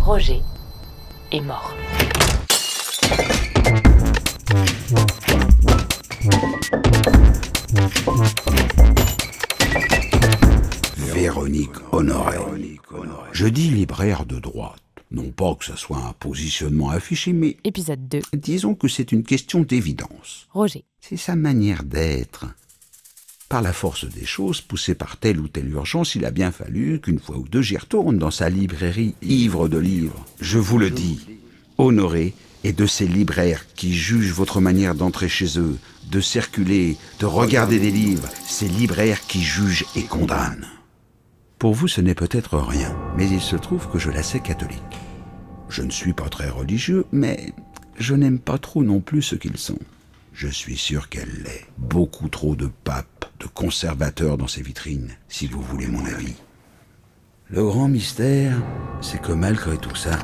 Roger est mort. Véronique Honoré. Je dis libraire de droite. Non pas que ce soit un positionnement affiché, mais Épisode 2. disons que c'est une question d'évidence. Roger. C'est sa manière d'être. Par la force des choses, poussé par telle ou telle urgence, il a bien fallu qu'une fois ou deux j'y retourne dans sa librairie ivre de livres. Je vous le dis, Honoré est de ces libraires qui jugent votre manière d'entrer chez eux, de circuler, de regarder des livres, ces libraires qui jugent et condamnent. Pour vous, ce n'est peut-être rien, mais il se trouve que je la sais catholique. Je ne suis pas très religieux, mais je n'aime pas trop non plus ce qu'ils sont. Je suis sûr qu'elle l'est. Beaucoup trop de papes, de conservateurs dans ses vitrines, si vous voulez mon avis. Le grand mystère, c'est que malgré tout ça,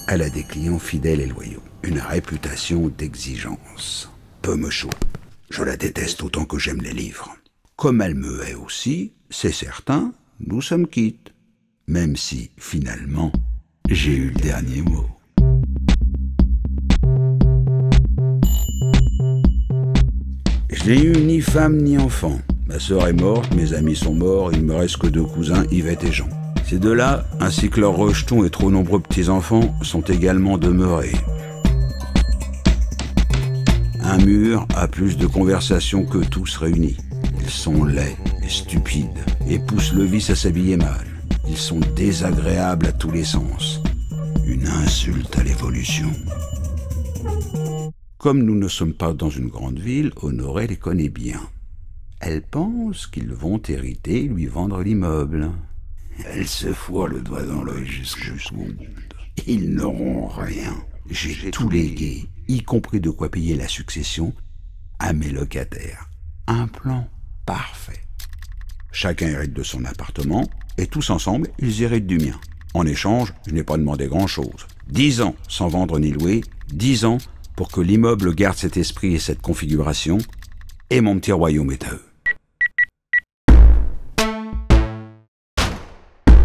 elle a des clients fidèles et loyaux. Une réputation d'exigence. Peu me chaud. Je la déteste autant que j'aime les livres. Comme elle me hait aussi, c'est certain, nous sommes quittes. Même si, finalement, j'ai eu le dernier mot. Je n'ai eu ni femme ni enfant. Ma sœur est morte, mes amis sont morts, il me reste que 2 cousins, Yvette et Jean. Ces deux-là, ainsi que leurs rejetons et trop nombreux petits-enfants, sont également demeurés. Un mur a plus de conversations que tous réunis. Ils sont laids et stupides et poussent le vice à s'habiller mal. Ils sont désagréables à tous les sens. Une insulte à l'évolution. Comme nous ne sommes pas dans une grande ville, Honoré les connaît bien. Elle pense qu'ils vont hériter et lui vendre l'immeuble. Elle se fourre le doigt dans l'œil jusqu'au bout. Ils n'auront rien. J'ai tout légué, y compris de quoi payer la succession, à mes locataires. Un plan parfait. Chacun hérite de son appartement, et tous ensemble, ils héritent du mien. En échange, je n'ai pas demandé grand-chose. 10 ans sans vendre ni louer, 10 ans pour que l'immeuble garde cet esprit et cette configuration, et mon petit royaume est à eux.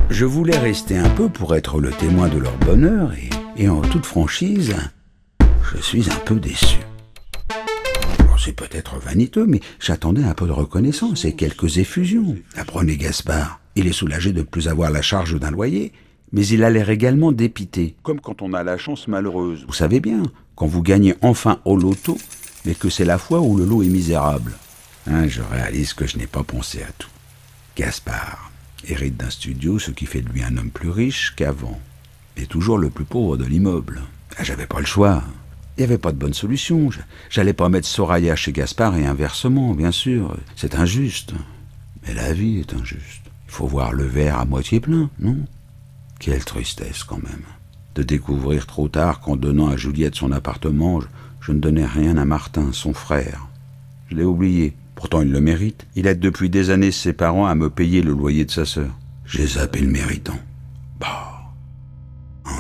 Je voulais rester un peu pour être le témoin de leur bonheur, et en toute franchise, je suis un peu déçu. Bon, c'est peut-être vaniteux, mais j'attendais un peu de reconnaissance et quelques effusions. Apprenez Gaspard, il est soulagé de ne plus avoir la charge d'un loyer, mais il a l'air également dépité. Comme quand on a la chance malheureuse. Vous savez bien, quand vous gagnez enfin au loto, mais que c'est la fois où le lot est misérable. Je réalise que je n'ai pas pensé à tout. Gaspard hérite d'un studio, ce qui fait de lui un homme plus riche qu'avant, et toujours le plus pauvre de l'immeuble. J'avais pas le choix. Il n'y avait pas de bonne solution. J'allais pas mettre Soraya chez Gaspard et inversement, bien sûr. C'est injuste. Mais la vie est injuste. Il faut voir le verre à moitié plein, non? Quelle tristesse quand même. De découvrir trop tard qu'en donnant à Juliette son appartement, je ne donnais rien à Martin, son frère. Je l'ai oublié. Pourtant, il le mérite. Il aide depuis des années ses parents à me payer le loyer de sa sœur. J'ai zappé le méritant.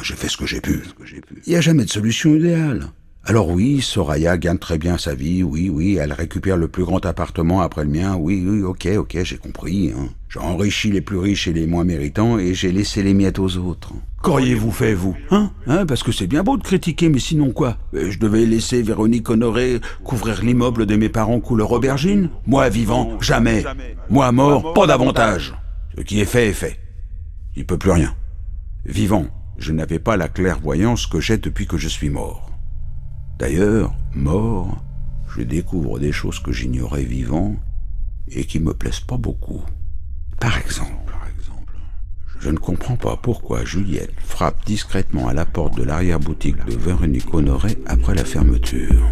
J'ai fait ce que j'ai pu. Il n'y a jamais de solution idéale. Alors oui, Soraya gagne très bien sa vie, oui, elle récupère le plus grand appartement après le mien, oui, ok, j'ai compris. J'ai enrichi les plus riches et les moins méritants et j'ai laissé les miettes aux autres. Qu'auriez-vous fait, vous? Parce que c'est bien beau de critiquer, mais sinon quoi? Je devais laisser Véronique Honoré couvrir l'immeuble de mes parents couleur aubergine? Moi vivant, jamais. Moi mort, pas davantage. Ce qui est fait. Il peut plus rien. Vivant, je n'avais pas la clairvoyance que j'ai depuis que je suis mort. D'ailleurs, mort, je découvre des choses que j'ignorais vivant et qui me plaisent pas beaucoup. Par exemple, je ne comprends pas pourquoi Juliette frappe discrètement à la porte de l'arrière-boutique de Véronique Honoré après la fermeture.